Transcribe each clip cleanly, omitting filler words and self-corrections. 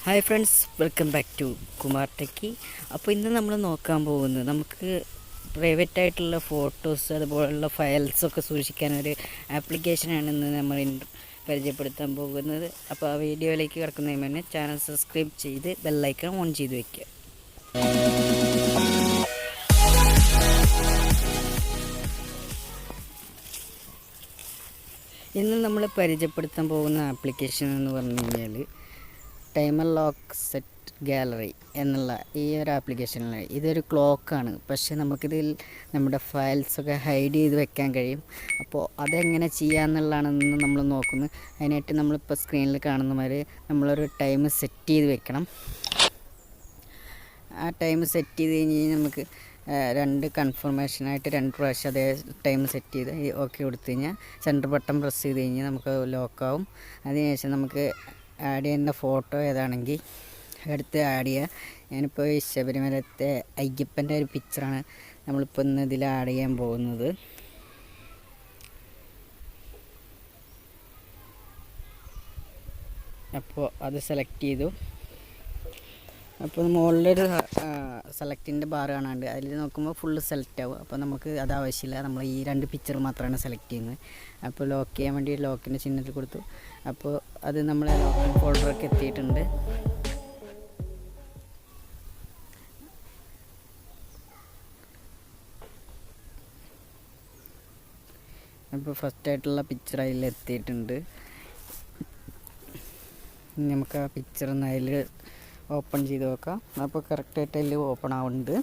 Hi friends, welcome back to Kumar techie. അപ്പോൾ ഇന്ന് നമ്മൾ നോക്കാൻ പോകുന്നത് നമുക്ക് പ്രൈവറ്റായിട്ടുള്ള ഫോട്ടോസ് അതുപോലുള്ള ഫയൽസൊക്കെ സൂക്ഷിക്കാനൊരു ആപ്ലിക്കേഷനാണ് ഇന്ന് നമ്മൾ പരിചയപ്പെടുത്താൻ പോകുന്നത്. അപ്പോൾ ആ വീഡിയോയിലേക്ക് കിടക്കുന്നതിന് മുന്നേ ചാനൽ സബ്സ്ക്രൈബ് ചെയ്ത് ബെല്ലൈക്കൺ ഓൺ ചെയ്ത് വയ്ക്കുക. ഇന്ന് നമ്മൾ പരിചയപ്പെടുത്താൻ പോകുന്ന ആപ്ലിക്കേഷൻ എന്ന് പറഞ്ഞു കഴിഞ്ഞാൽ ടൈമർ ലോക്ക് സെറ്റ് ഗാലറി എന്നുള്ള ഈ ഒരു ആപ്ലിക്കേഷനിൽ ഇതൊരു ക്ലോക്കാണ്. പക്ഷേ നമുക്കിതിൽ നമ്മുടെ ഫയൽസൊക്കെ ഹൈഡ് ചെയ്ത് വെക്കാൻ കഴിയും. അപ്പോൾ അതെങ്ങനെ ചെയ്യാമെന്നുള്ളതാണ് ഇന്ന് നമ്മൾ നോക്കുന്നത്. അതിനായിട്ട് നമ്മളിപ്പോൾ സ്ക്രീനിൽ കാണുന്ന മാതിരി നമ്മളൊരു ടൈം സെറ്റ് ചെയ്ത് വെക്കണം. ആ ടൈം സെറ്റ് ചെയ്ത് കഴിഞ്ഞ് കഴിഞ്ഞാൽ നമുക്ക് രണ്ട് കൺഫർമേഷനായിട്ട് 2 പ്രാവശ്യം അതേ ടൈം സെറ്റ് ചെയ്ത് ഓക്കെ കൊടുത്തു കഴിഞ്ഞാൽ സെൻറ്റർ ബട്ടൺ പ്രസ് ചെയ്ത് കഴിഞ്ഞാൽ നമുക്ക് ലോക്കാവും. അതിനുശേഷം നമുക്ക് ആഡ് ചെയ്യുന്ന ഫോട്ടോ ഏതാണെങ്കിൽ എടുത്ത് ആഡ് ചെയ്യുക. ഞാനിപ്പോൾ ഈ ശബരിമലത്തെ അയ്യപ്പൻ്റെ ഒരു പിക്ചറാണ് നമ്മളിപ്പോൾ ഇന്ന് ഇതിൽ ആഡ് ചെയ്യാൻ പോകുന്നത്. അപ്പോൾ അത് സെലക്ട് ചെയ്തു. അപ്പോൾ മുകളിലൊരു സെലക്റ്റിൻ്റെ ബാർ കാണാണ്ട് അതിൽ നോക്കുമ്പോൾ ഫുള്ള് സെലക്ട് ആവും. അപ്പോൾ നമുക്ക് അത് ആവശ്യമില്ല, നമ്മൾ ഈ 2 പിക്ചർ മാത്രമാണ് സെലക്ട് ചെയ്യുന്നത്. അപ്പോൾ ലോക്ക് ചെയ്യാൻ വേണ്ടി ലോക്കിൻ്റെ ചിഹ്നത്തിൽ കൊടുത്തു. അപ്പോൾ അത് നമ്മളെ ലോക്കിംഗ് ഫോൾഡറൊക്കെ എത്തിയിട്ടുണ്ട്. അപ്പോൾ ഫസ്റ്റായിട്ടുള്ള പിക്ചർ അതിൽ എത്തിയിട്ടുണ്ട്. നമുക്ക് ആ പിക്ചർ ഒന്ന് അതിൽ ഓപ്പൺ ചെയ്ത് നോക്കാം. അപ്പോൾ കറക്റ്റായിട്ട് അതിൽ ഓപ്പൺ ആവുന്നുണ്ട്.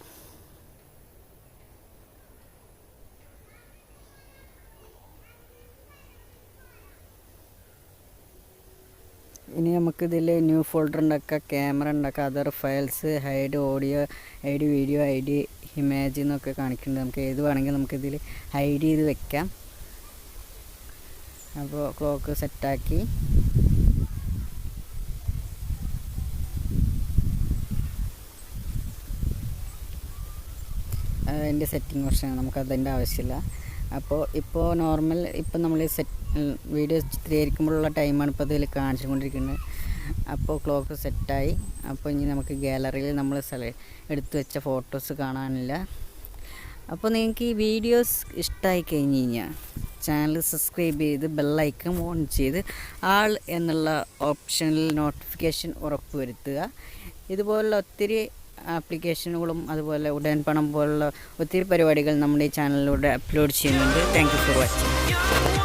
ഇനി നമുക്കിതിൽ ന്യൂ ഫോൾഡർ ഉണ്ടാക്കാം, ക്യാമറ ഉണ്ടാക്കാം, other files, hide audio, hide video, hide image എന്നൊക്കെ കാണിക്കുന്നുണ്ട്. നമുക്ക് ഏത് വേണമെങ്കിൽ നമുക്കിതിൽ ഹൈഡ് ചെയ്ത് വെക്കാം. അപ്പോൾ ക്ലോക്ക് സെറ്റാക്കി അതിൻ്റെ സെറ്റിംഗ് ഓപ്ഷൻ നമുക്കതിൻ്റെ ആവശ്യമില്ല. അപ്പോൾ ഇപ്പോൾ നോർമൽ ഇപ്പോൾ നമ്മൾ വീഡിയോ ചിത്രീകരിക്കുമ്പോഴുള്ള ടൈമാണ് ഇപ്പോൾ ഇതിൽ കാണിച്ചുകൊണ്ടിരിക്കുന്നത്. അപ്പോൾ ക്ലോക്ക് സെറ്റായി. അപ്പോൾ ഇനി നമുക്ക് ഗാലറിയിൽ നമ്മൾ എടുത്തു വെച്ച ഫോട്ടോസ് കാണാനില്ല. അപ്പോൾ നിങ്ങൾക്ക് ഈ വീഡിയോസ് ഇഷ്ടമായി കഴിഞ്ഞ് കഴിഞ്ഞാൽ ചാനൽ സബ്സ്ക്രൈബ് ചെയ്ത് ബെല്ലൈക്കൺ ഓൺ ചെയ്ത് ആൾ എന്നുള്ള ഓപ്ഷനിൽ നോട്ടിഫിക്കേഷൻ ഉറപ്പുവരുത്തുക. ഇതുപോലുള്ള ഒത്തിരി ആപ്ലിക്കേഷനുകളും അതുപോലെ ഉടൻ പണം പോലുള്ള ഒത്തിരി പരിപാടികൾ നമ്മുടെ ഈ ചാനലിലൂടെ അപ്ലോഡ് ചെയ്യുന്നുണ്ട്. Thank you for watching.